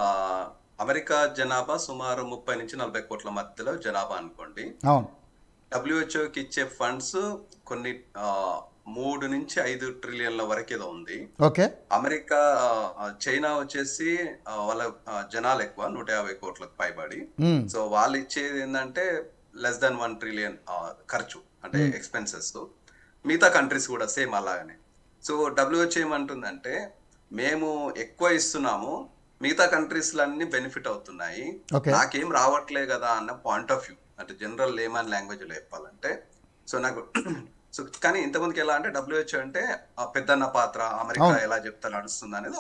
ఆ, అమెరికా జనాభా సుమారు 30 నుంచి 40 కోట్ల మధ్యలో జనాభా అనుకోండి. అవును. డబ్ల్యూహెచ్ఓకి ఇచ్చే ఫండ్స్ కొన్ని 3 నుంచి 5 ట్రిలియన్ల వరకు ఏదో ఉంది. ఓకే. అమెరికా చైనా వచ్చేసి వాళ్ళ జనాలు ఎక్కువ 150 కోట్లకు పైబడి. సో వాళ్ళు ఇచ్చేది ఏంటంటే లెస్ దాన్ 1 ట్రిలియన్ ఖర్చు, అంటే ఎక్స్పెన్సెస్. మిగతా కంట్రీస్ కూడా సేమ్ అలాగనే. సో డబ్ల్యూహెచ్ఓ ఏమంటుందంటే మేము ఎక్కువ ఇస్తున్నాము, మిగతా కంట్రీస్లన్నీ బెనిఫిట్ అవుతున్నాయి, ఓకే. నాకేం రావట్లే కదా అన్న పాయింట్ ఆఫ్ వ్యూ, అంటే జనరల్ లేమన్ లాంగ్వేజ్ లో చెప్పాలంటే. సో నాకు సో కానీ ఇంతమందికి ఎలా అంటే డబ్ల్యూహెచ్ఓ అంటే పెద్దన్న పాత్ర, అమెరికా ఎలా చెప్తా నడుస్తుంది అనేది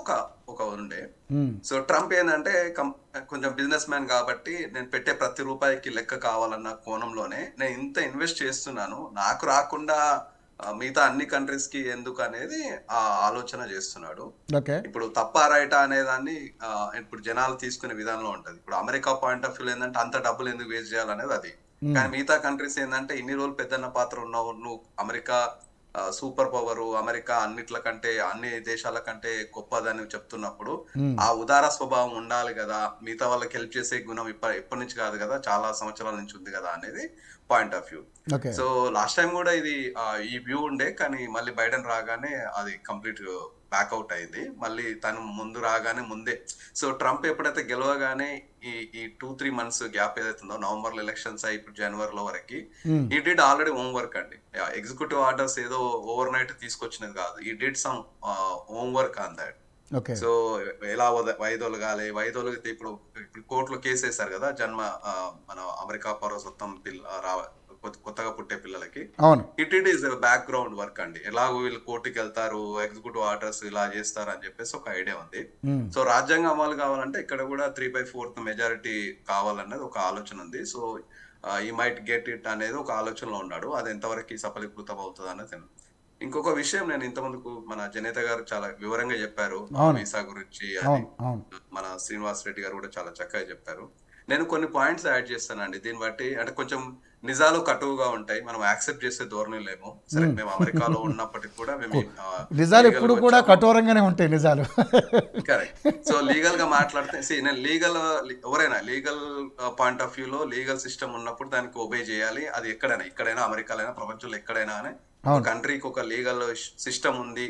ఒక ఉండే. సో ట్రంప్ ఏంటంటే కొంచెం బిజినెస్ మ్యాన్ కాబట్టి నేను పెట్టే ప్రతి రూపాయికి లెక్క కావాలన్న కోణంలోనే నేను ఇంత ఇన్వెస్ట్ చేస్తున్నాను, నాకు రాకుండా మిగతా అన్ని కంట్రీస్ కి ఎందుకు అనేది ఆలోచన చేస్తున్నాడు. ఇప్పుడు తప్ప రైటా అనే దాన్ని ఇప్పుడు జనాలు తీసుకునే విధానంలో ఉంటది. ఇప్పుడు అమెరికా పాయింట్ ఆఫ్ వ్యూ ఏంటంటే అంత డబ్బులు ఎందుకు వేస్ట్ చేయాలనేది అది. కానీ మిగతా కంట్రీస్ ఏంటంటే ఇన్ని రోజులు పెద్దన్న పాత్ర ఉన్నావు నువ్వు, అమెరికా సూపర్ పవర్, అమెరికా అన్నిట్ల కంటే అన్ని దేశాల కంటే గొప్పదని చెప్తున్నప్పుడు ఆ ఉదార స్వభావం ఉండాలి కదా, మిగతా వాళ్ళకి హెల్ప్ చేసే గుణం ఎప్పటి నుంచి కాదు కదా, చాలా సంవత్సరాల నుంచి ఉంది కదా అనేది point of view. So last time కూడా ఇది ఈ వ్యూ ఉండే, కానీ మళ్ళీ బైడెన్ రాగానే అది కంప్లీట్ బ్యాక్అవుట్ అయింది. మళ్ళీ తను ముందు రాగానే ముందే. సో ట్రంప్ ఎప్పుడైతే గెలవగానే ఈ 2-3 months గ్యాప్ ఏదైతే ఉందో, నవంబర్ లో ఎలక్షన్స్ అయ్యి ఇప్పుడు జనవరిలో వరకు ఈ డిడ్ ఆల్రెడీ హోంవర్క్ అండి. ఎగ్జిక్యూటివ్ ఆర్డర్స్ ఏదో ఓవర్ నైట్ తీసుకొచ్చినది కాదు, ఈ did some homework on that. So ఎలా వైదొలగాలి, వైదొలిగితే ఇప్పుడు కోర్టులో కేసు వేశారు కదా, మన అమెరికా పౌరసత్వం కొత్తగా పుట్టే పిల్లలకి. ఇట్ ఈస్ బ్యాక్గ్రౌండ్ వర్క్ అండి. ఎలాగో వీళ్ళు కోర్టుకి వెళ్తారు, ఎగ్జిక్యూటివ్ ఆర్డర్స్ ఇలా చేస్తారు అని చెప్పేసి ఒక ఐడియా ఉంది. సో రాజ్యాంగం అమలు కావాలంటే ఇక్కడ కూడా 3/4 మెజారిటీ కావాలన్నది ఒక ఆలోచన ఉంది. So he might get it అనేది ఒక ఆలోచనలో ఉన్నాడు. అది ఎంతవరకు సఫలీకృతం అవుతుంది అన్నది. ఇంకొక విషయం, నేను ఇంతమందుకు మన జనేత గారు చాలా వివరంగా చెప్పారు వీసా గురించి, మన శ్రీనివాస్ రెడ్డి గారు కూడా చాలా చక్కగా చెప్పారు. నేను కొన్ని పాయింట్స్ యాడ్ చేస్తానండి. దీన్ని బట్టి అంటే కొంచెం నిజాలు కటువుగా ఉంటాయి, మనం యాక్సెప్ట్ చేసే ధోరణి లేము. సరే, మేము అమెరికాలో ఉన్నప్పటికీ కూడా మేము నిజాలు ఎప్పుడు కూడా కఠోరంగానే ఉంటాయి నిజాలు. కరెక్ట్. సో లీగల్ గా మాట్లాడితే నేను ఎవరైనా లీగల్ పాయింట్ ఆఫ్ వ్యూలో లీగల్ సిస్టమ్ ఉన్నప్పుడు దానికి ఒబే చేయాలి. అది ఇక్కడైనా అమెరికాలో అయినా ప్రపంచంలో ఎక్కడైనా ఒక కంట్రీకి ఒక లీగల్ సిస్టమ్ ఉంది.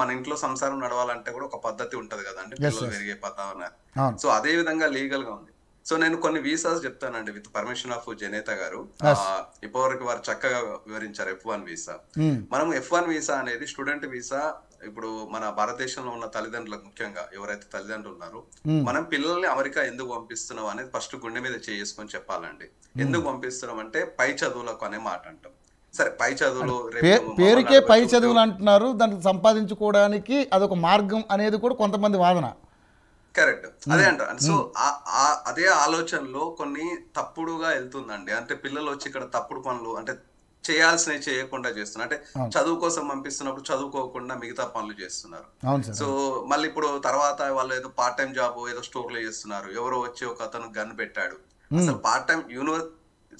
మన ఇంట్లో సంసారం నడవాలంటే కూడా ఒక పద్ధతి ఉంటది కదండి, పిల్లలు పెరిగే పద్ధతి. సో అదే విధంగా లీగల్ గా ఉంది. సో నేను కొన్ని వీసాస్ చెప్తానండి విత్ పర్మిషన్ ఆఫ్ జనేత గారు. ఇప్పటివరకు వారు చక్కగా వివరించారు. F1 visa. మనం F1 వీసా అనేది స్టూడెంట్ వీసా. ఇప్పుడు మన భారతదేశంలో ఉన్న తల్లిదండ్రులకు, ముఖ్యంగా ఎవరైతే తల్లిదండ్రులు ఉన్నారో, మనం పిల్లల్ని అమెరికా ఎందుకు పంపిస్తున్నాం అనేది ఫస్ట్ గుండె మీద చేసుకొని చెప్పాలండి. ఎందుకు పంపిస్తున్నాం అంటే పై చదువులకు అనే మాట అంటాం. సరే, పై చదువులు పేరుకే పై చదువులు అంటున్నారు, దాన్ని సంపాదించుకోవడానికి అదొక మార్గం అనేది కూడా కొంతమంది వాదన. కరెక్ట్, అదే అంటారు. సో అదే ఆలోచనలో కొన్ని తప్పుడుగా వెళ్తుందండి. అంటే పిల్లలు వచ్చి ఇక్కడ తప్పుడు పనులు, అంటే చేయాల్సినవి చేయకుండా చేస్తున్నారు. అంటే చదువు కోసం పంపిస్తున్నప్పుడు చదువుకోకుండా మిగతా పనులు చేస్తున్నారు. సో మళ్ళీ ఇప్పుడు తర్వాత వాళ్ళు ఏదో పార్ట్ టైం జాబ్ ఏదో స్టోర్ లో చేస్తున్నారు. ఎవరో వచ్చి ఒక అతను గన్ పెట్టాడు. అసలు పార్ట్ టైం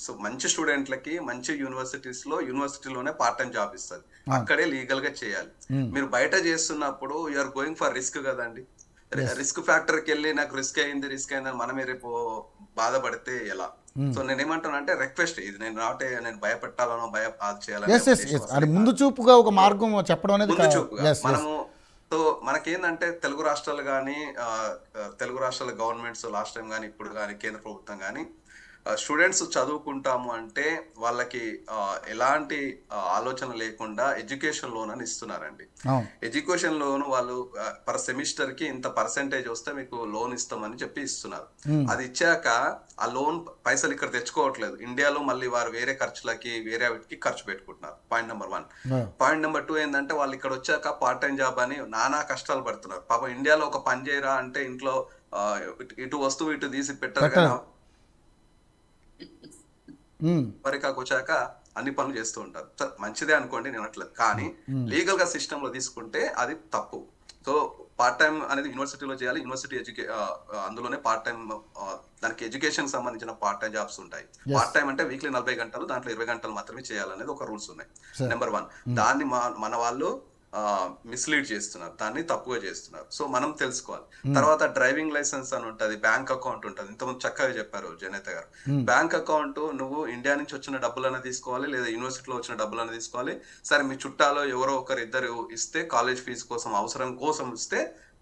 సో మంచి స్టూడెంట్లకి మంచి యూనివర్సిటీలోనే పార్ట్ టైం జాబ్ ఇస్తుంది, అక్కడే లీగల్ గా చేయాలి. మీరు బయట చేస్తున్నప్పుడు యూఆర్ గోయింగ్ ఫర్ రిస్క్ కదండి. రిస్క్ ఫ్యాక్టర్కి వెళ్ళి నాకు రిస్క్ అయిందని మనమే రేపు బాధపడితే ఎలా? సో నేనేమంటానంటే రిక్వెస్ట్, ఇది నేను భయపెట్టాలనో చేయాలని ముందు చూపుగా ఒక మార్గం చెప్పడం అనేది ముందు చూపుగా మనము. సో మనకేందంటే తెలుగు రాష్ట్రాలు కానీ, తెలుగు రాష్ట్రాల గవర్నమెంట్స్ లాస్ట్ టైం కానీ ఇప్పుడు కానీ కేంద్ర ప్రభుత్వం కానీ స్టూడెంట్స్ చదువుకుంటాము అంటే వాళ్ళకి ఎలాంటి ఆలోచన లేకుండా ఎడ్యుకేషన్ లోన్ అని ఇస్తున్నారండి. ఎడ్యుకేషన్ లోన్ వాళ్ళు పర్ సెమిస్టర్ కి ఇంత పర్సెంటేజ్ వస్తే మీకు లోన్ ఇస్తామని చెప్పి ఇస్తున్నారు. అది ఇచ్చాక ఆ లోన్ పైసలు ఇక్కడ తెచ్చుకోవట్లేదు, ఇండియాలో మళ్ళీ వారు వేరే ఖర్చులకి వేరే వాటికి ఖర్చు పెట్టుకుంటున్నారు. Point number 1. పాయింట్ నెంబర్ 2 ఏంటంటే వాళ్ళు ఇక్కడ వచ్చాక పార్ట్ టైం జాబ్ అని నానా కష్టాలు పడుతున్నారు. పాపం ఇండియాలో ఒక పని చేయరా అంటే ఇంట్లో ఇటు వస్తువు ఇటు తీసి పెట్టారు కదా, అమెరికాకు వచ్చాక అన్ని పనులు చేస్తూ ఉంటారు. మంచిదే అనుకోండి, నేను అనట్లేదు. కానీ లీగల్ గా సిస్టమ్ లో తీసుకుంటే అది తప్పు. సో పార్ట్ టైం అనేది యూనివర్సిటీలో చేయాలి. యూనివర్సిటీ అందులోనే పార్ట్ టైం, దానికి ఎడ్యుకేషన్ సంబంధించిన పార్ట్ టైం జాబ్స్ ఉంటాయి. పార్ట్ టైం అంటే వీక్లీ 40 గంటలు, దాంట్లో 20 గంటలు మాత్రమే చేయాలనేది ఒక రూల్స్ ఉన్నాయి. నెంబర్ 1. దాన్ని మన వాళ్ళు మిస్లీడ్ చేస్తున్నారు, దాన్ని తప్పుగా చేస్తున్నారు. సో మనం తెలుసుకోవాలి. తర్వాత డ్రైవింగ్ లైసెన్స్ అని ఉంటుంది, బ్యాంక్ అకౌంట్ ఉంటుంది. ఇంతకుముందు చక్కగా చెప్పారు జనేత గారు. బ్యాంక్ అకౌంట్ నువ్వు ఇండియా నుంచి వచ్చిన డబ్బులన్నా తీసుకోవాలి, లేదా యూనివర్సిటీలో వచ్చిన డబ్బులన్నా తీసుకోవాలి. సరే మీ చుట్టాలో ఎవరో ఒకరు ఇద్దరు ఇస్తే, కాలేజ్ ఫీజు కోసం అవసరం కోసం ఇస్తే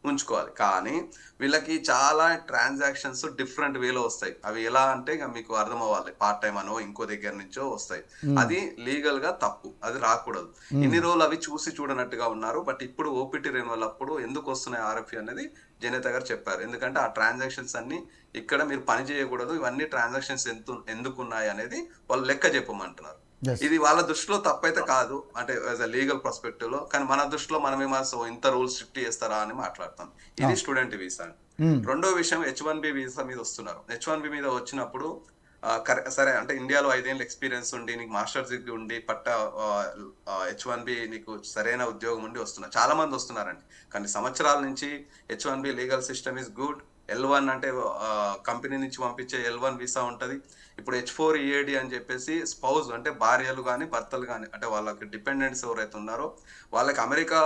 ఉంచుకోవాలి. కానీ వీళ్ళకి చాలా ట్రాన్సాక్షన్స్ డిఫరెంట్ వేలో వస్తాయి. అవి ఎలా అంటే ఇక మీకు అర్థం అవ్వాలి, పార్ట్ టైం అనో ఇంకో దగ్గర నుంచో వస్తాయి. అది లీగల్ గా తప్పు, అది రాకూడదు. ఇన్ని రోజులు అవి చూసి చూడనట్టుగా ఉన్నారు. బట్ ఇప్పుడు ఓపీటీ రెన్యువల్ అప్పుడు ఎందుకు వస్తున్నాయి ఆర్ఎఫ్ఈ అనేది జనేత గారు చెప్పారు. ఎందుకంటే ఆ ట్రాన్సాక్షన్స్ అన్ని ఇక్కడ మీరు పని చేయకూడదు, ఇవన్నీ ట్రాన్సాక్షన్స్ ఎందుకు ఉన్నాయి అనేది వాళ్ళు లెక్క చెప్పమంటున్నారు. ఇది వాళ్ళ దృష్టిలో తప్పైతే కాదు, అంటే యాజ్ అ లీగల్ పర్స్పెక్టివ్ లో. కానీ మన దృష్టిలో మనమేమో ఇంత రూల్స్ స్ట్రిక్ట్ చేస్తారా అని మాట్లాడతాం. ఇది స్టూడెంట్ వీసా. రెండో విషయం, H1B వీసా మీద వస్తున్నారు. H1B మీద వచ్చినప్పుడు సరే అంటే ఇండియాలో 5 ఏళ్ళ ఎక్స్పీరియన్స్ ఉండి, నీకు మాస్టర్స్ డిగ్రీ ఉండి, H1B నీకు సరైన ఉద్యోగం ఉండి వస్తున్నారు. చాలా మంది వస్తున్నారండి. కానీ సంవత్సరాల నుంచి H1B legal system is good. L1 అంటే కంపెనీ నుంచి పంపించే L1 వీసా ఉంటది. ఇప్పుడు H4 EAD అని చెప్పేసి స్పౌజ్ అంటే భార్యలు కానీ భర్తలు కానీ, అంటే వాళ్ళకి డిపెండెంట్స్ ఎవరైతే ఉన్నారో వాళ్ళకి అమెరికా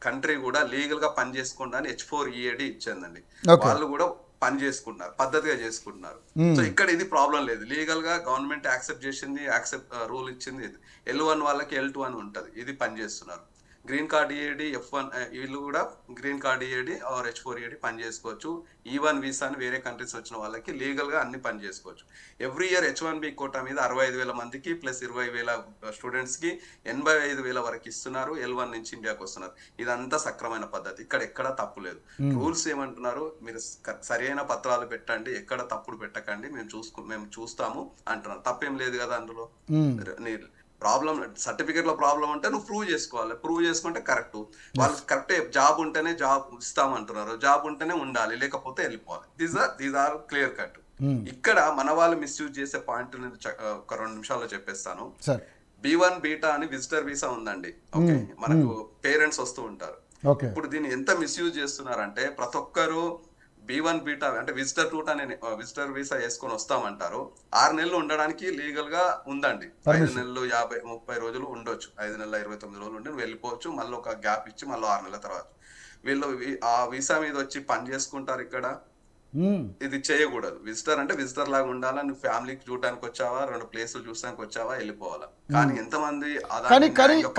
కంట్రీ కూడా లీగల్ గా పని చేసుకోండి అని H4 EAD ఇచ్చిందండి. వాళ్ళు కూడా పని చేసుకుంటున్నారు, పద్ధతిగా చేసుకుంటున్నారు. సో ఇక్కడ ఇది ప్రాబ్లం లేదు, లీగల్ గా గవర్నమెంట్ యాక్సెప్ట్ చేసింది, రూల్ ఇచ్చింది. L1 వాళ్ళకి L2 అని ఉంటది, ఇది పని చేస్తున్నారు. గ్రీన్ కార్డ్ EAD F1 వీళ్ళు కూడా green card EAD or H4 EAD పని చేసుకోవచ్చు. E1 వీసాని వేరే కంట్రీస్ వచ్చిన వాళ్ళకి లీగల్ గా అన్ని పని చేసుకోవచ్చు. ఎవ్రీ ఇయర్ H1B కోటా మీద 65,000 మందికి ప్లస్ 20,000 స్టూడెంట్స్ కి 85,000 వరకు ఇస్తున్నారు. L1 నుంచి ఇండియాకి వస్తున్నారు. ఇదంతా సక్రమైన పద్ధతి, ఇక్కడ ఎక్కడ తప్పు లేదు. రూల్స్ ఏమంటున్నారు, మీరు సరైన పత్రాలు పెట్టండి, ఎక్కడ తప్పుడు పెట్టకండి, మేము చూస్తాము అంటున్నారు. తప్పేం లేదు కదా అందులో. ప్రాబ్లం సర్టిఫికేట్ లో ప్రాబ్లం అంటే నువ్వు ప్రూవ్ చేసుకోవాలి, ప్రూవ్ చేసుకుంటే కరెక్ట్. వాళ్ళు కరెక్ట్ జాబ్ ఉంటేనే జాబ్ ఇస్తామంటున్నారు, జాబ్ ఉంటేనే ఉండాలి, లేకపోతే వెళ్ళిపోవాలి. These are clear cut. ఇక్కడ మన వాళ్ళు మిస్యూజ్ చేసే పాయింట్ నేను ఒక 2 నిమిషాల్లో చెప్పేస్తాను. B1 బీటా అని విజిటర్ వీసా ఉందండి. ఓకే, మనకు పేరెంట్స్ వస్తూ ఉంటారు. ఇప్పుడు దీన్ని ఎంత మిస్యూజ్ చేస్తున్నారంటే, ప్రతి ఒక్కరు B1 బీటా అంటే విజిటర్ వీసా వేసుకొని వస్తామంటారు. 6 నెలలు ఉండడానికి లీగల్ గా ఉందండి. 5 నెలలు 50-30 రోజులు ఉండొచ్చు, 5 నెలల 29 రోజులు ఉండి వెళ్ళిపోవచ్చు. మళ్ళీ ఒక గ్యాప్ ఇచ్చి మళ్ళీ 6 నెలల తర్వాత వీళ్ళు ఆ వీసా మీద వచ్చి పని చేసుకుంటారు. ఇక్కడ ఇది చేయకూడదు. విజిటర్ అంటే విజిటర్ లాగా ఉండాలా, నువ్వు ఫ్యామిలీకి చూడడానికి వచ్చావా, 2 ప్లేసులు చూడడానికి వచ్చావా, వెళ్ళిపోవాలా. కానీ ఎంతమంది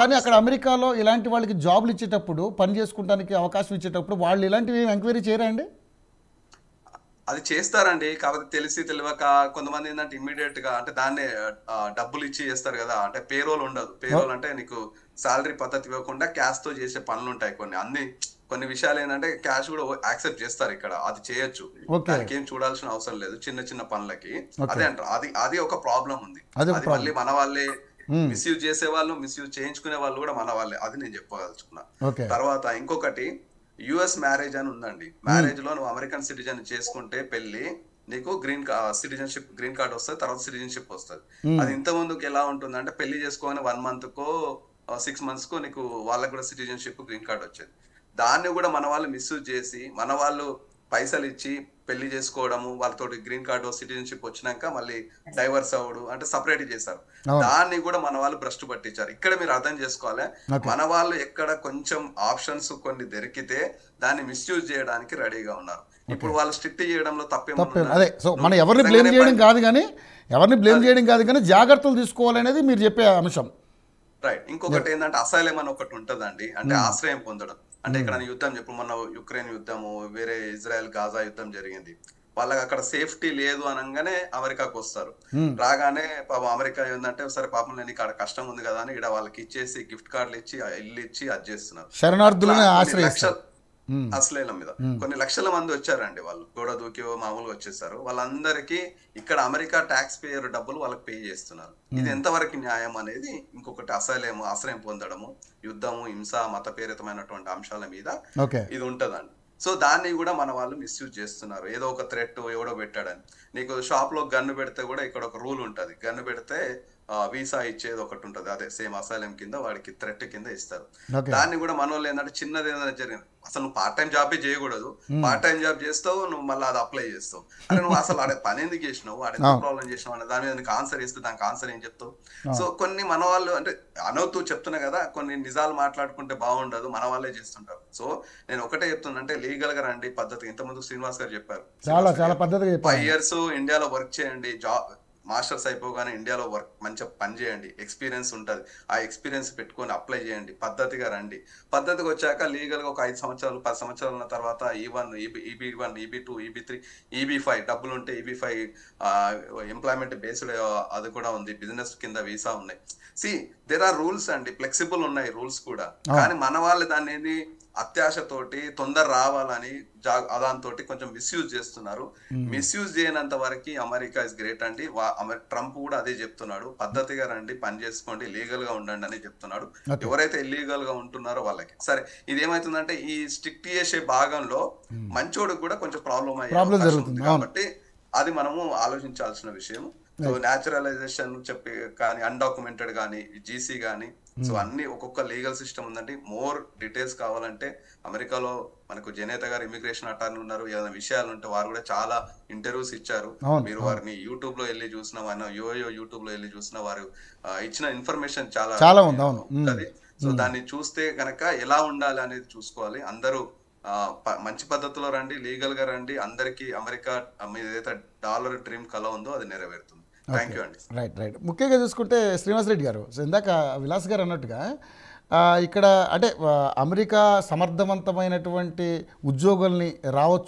కానీ అక్కడ అమెరికాలో ఇలాంటి వాళ్ళకి జాబ్లు ఇచ్చేటప్పుడు, పని చేసుకుంటానికి అవకాశం ఇచ్చేటప్పుడు వాళ్ళు ఇలాంటివి ఎంక్వైరీ చేయరా అండి? అది చేస్తారండి. కాకపోతే తెలియక కొంతమంది ఏంటంటే ఇమ్మీడియట్ గా అంటే దాన్నే డబ్బులు ఇచ్చి చేస్తారు కదా. అంటే పేరోల్ ఉండదు. పేరోల్ అంటే నీకు సాలరీ పద్ధతి ఇవ్వకుండా క్యాష్ తో చేసే పనులు ఉంటాయి. కొన్ని విషయాలు ఏంటంటే క్యాష్ కూడా యాక్సెప్ట్ చేస్తారు ఇక్కడ, అది చేయొచ్చు. దానికి ఏం చూడాల్సిన అవసరం లేదు చిన్న చిన్న పనులకి. అదే అంటారు, అది ఒక ప్రాబ్లం ఉంది. అది మళ్ళీ మన వాళ్ళే మిస్యూజ్ చేసే వాళ్ళు, మిస్యూజ్ చేయించుకునే వాళ్ళు కూడా మన వాళ్ళే. అది నేను చెప్పదలుచుకున్నా. తర్వాత ఇంకొకటి, US మ్యారేజ్ అని ఉందండి. మ్యారేజ్ లో నువ్వు అమెరికన్ సిటిజన్ చేసుకుంటే పెళ్లి, నీకు గ్రీన్ కార్డ్ వస్తుంది, తర్వాత సిటిజన్షిప్ వస్తుంది. అది ఇంత ముందుకు ఎలా ఉంటుంది అంటే, పెళ్లి చేసుకోని 1 month కో 6 months కో నీకు వాళ్ళకు కూడా సిటిజన్షిప్ గ్రీన్ కార్డ్ వచ్చేది. దాన్ని కూడా మన వాళ్ళు మిస్యూజ్ చేసి, మన వాళ్ళు పైసలు ఇచ్చి పెళ్లి చేసుకోవడము, వాళ్ళతో గ్రీన్ కార్డు సిటిజన్షిప్ వచ్చినాక మళ్ళీ డైవర్స్ అవ్వడు అంటే సపరేట్ చేశారు. దాన్ని కూడా మన వాళ్ళు భ్రష్టు పట్టించారు. ఇక్కడ మీరు అర్థం చేసుకోవాలి, మన వాళ్ళు ఎక్కడ కొంచెం ఆప్షన్స్ కొన్ని దొరికితే దాన్ని మిస్యూజ్ చేయడానికి రెడీగా ఉన్నారు. ఇప్పుడు వాళ్ళు స్ట్రిక్ట్ చేయడంలో తప్పేమన్నా? అదే, సో మనం ఎవరిని బ్లేమ్ చేయడం కాదు కానీ జాగ్రత్తలు తీసుకోవాలనేది మీరు చెప్పే అంశం. రైట్. ఇంకొకటి ఏంటంటే అసైలం అని ఒకటి ఉంటదండి, అంటే ఆశ్రయం పొందడం. అంటే ఇక్కడ యుద్ధం, ఇప్పుడు మన యుక్రెయిన్ యుద్ధము, వేరే ఇజ్రాయెల్ గాజా యుద్ధం జరిగింది. వాళ్ళకి అక్కడ సేఫ్టీ లేదు అనగానే అమెరికాకు వస్తారు. రాగానే పాపం అమెరికా ఏంటంటే, సరే పాపం నేను ఇక్కడ కష్టం ఉంది కదా అని ఇక్కడ వాళ్ళకి ఇచ్చేసి గిఫ్ట్ కార్డులు ఇచ్చి ఇల్లు ఇచ్చి అది చేస్తున్నారు. అసలేల మీద కొన్ని లక్షల మంది వచ్చారండి. వాళ్ళు గోడ దూకి మామూలుగా వచ్చేసారు. వాళ్ళందరికీ ఇక్కడ అమెరికా ట్యాక్స్ పేయర్ డబ్బులు వాళ్ళకి పే చేస్తున్నారు. ఇది ఎంతవరకు న్యాయం అనేది ఇంకొకటి. ఆశ్రయం పొందడము, యుద్ధము, హింస, మతపేరితమైనటువంటి అంశాల మీద ఇది ఉంటదండి. సో దాన్ని కూడా మన వాళ్ళు మిస్యూజ్ చేస్తున్నారు. ఏదో ఒక థ్రెట్ ఎవడో పెట్టాడని. నీకు షాప్ లో గన్ను పెడితే కూడా ఇక్కడ ఒక రూల్ ఉంటది, గన్ను పెడితే వీసా ఇచ్చేది ఒకటి ఉంటుంది, అదే సేమ్ అసైలం కింద వాడికి థ్రెట్ కింద ఇస్తారు. ఓకే. దాన్ని కూడా మన వాళ్ళు ఏంటంటే చిన్నది ఏదైనా జరిగింది, అసలు నువ్వు పార్ట్ టైం జాబే చేయకూడదు, పార్ట్ టైం జాబ్ చేస్తావు నువ్వు మళ్ళీ అది అప్లై చేస్తావు, అంటే నువ్వు అసలు ఆడే పని ఎందుకు చేసినావు, ఆడ ఎందుకు ప్రాబ్లం చేసినావు అనే దాని మీద నీకు ఆన్సర్ ఇస్తే దానికి ఆన్సర్ ఏం చెప్తావు. సో కొన్ని మన వాళ్ళు అంటే అనవుతూ చెప్తున్నా కదా, కొన్ని నిజాలు మాట్లాడుకుంటే బాగుండదు, మన వాళ్ళే చేస్తుంటారు. సో నేను ఒకటే చెప్తున్నా, అంటే లీగల్ గా రండి పద్ధతి. ఇంతకుముందు శ్రీనివాస్ గారు చెప్పారు, చాలా పద్ధతిగా చెప్పారు. 5 years ఇండియాలో వర్క్ చేయండి, జాబ్ మాస్టర్స్ అయిపోగానే ఇండియాలో వర్క్ మంచిగా పని చేయండి, ఎక్స్పీరియన్స్ ఉంటుంది, ఆ ఎక్స్పీరియన్స్ పెట్టుకొని అప్లై చేయండి, పద్ధతిగా రండి. పద్ధతిగా వచ్చాక లీగల్ గా ఒక 5 సంవత్సరాలు 10 సంవత్సరాలు ఉన్న తర్వాత E1 EB1 EB2 EB3 EB5 డబ్బులు ఉంటే EB5 ఎంప్లాయ్మెంట్ బేస్డ్ అది కూడా ఉంది, బిజినెస్ కింద వీసా ఉన్నాయి. దేర్ ఆర్ రూల్స్ అండి, ఫ్లెక్సిబుల్ ఉన్నాయి రూల్స్ కూడా. కానీ మన వాళ్ళు దాన్ని అత్యాశతోటి తొందర రావాలని దాంతో కొంచెం మిస్యూజ్ చేస్తున్నారు. మిస్యూజ్ చేయనంత వరకు అమెరికా ఇస్ గ్రేట్ అండి. ట్రంప్ కూడా అదే చెప్తున్నాడు, పద్ధతిగా రండి, పని చేసుకోండి, లీగల్ గా ఉండండి అని చెప్తున్నాడు. ఎవరైతే ఇల్లీగల్ గా ఉంటున్నారో వాళ్ళకి. సరే, ఇది ఏమైతుందంటే ఈ స్ట్రిక్ట్ చేసే భాగంలో మంచోడికి కూడా కొంచెం ప్రాబ్లం అయ్యింది కాబట్టి అది మనము ఆలోచించాల్సిన విషయం. సో న్యాచురలైజేషన్ చెప్పి కానీ, అన్డాక్యుమెంటెడ్ కానీ, జీసీ కానీ, సో అన్ని ఒక్కొక్క లీగల్ సిస్టమ్ ఉందండి. మోర్ డీటెయిల్స్ కావాలంటే అమెరికాలో మనకు జనేత గారు ఇమిగ్రేషన్ అటార్నీ ఉన్నారు, ఏదైనా విషయాలు ఉంటే వారు కూడా చాలా ఇంటర్వ్యూస్ ఇచ్చారు. మీరు వారిని యూట్యూబ్ లో వెళ్ళి చూసిన, యూట్యూబ్ లో వెళ్ళి చూసిన, వారు ఇచ్చిన ఇన్ఫర్మేషన్ చాలా ఉంటది. సో దాన్ని చూస్తే గనక ఎలా ఉండాలి అనేది చూసుకోవాలి. అందరూ మంచి పద్ధతిలో రండి, లీగల్ గా రండి, అందరికి అమెరికా మీద ఏదైతే డాలర్ డ్రీమ్ కల ఉందో అది నెరవేరుతుంది. థ్యాంక్ యూ అండి. రైట్. ముఖ్యంగా చూసుకుంటే శ్రీనివాస్ రెడ్డి గారు, ఇందాక విలాస్ గారు అన్నట్టుగా ఇక్కడ అంటే అమెరికా సమర్థవంతమైనటువంటి ఉద్యోగుల్ని రావచ్చు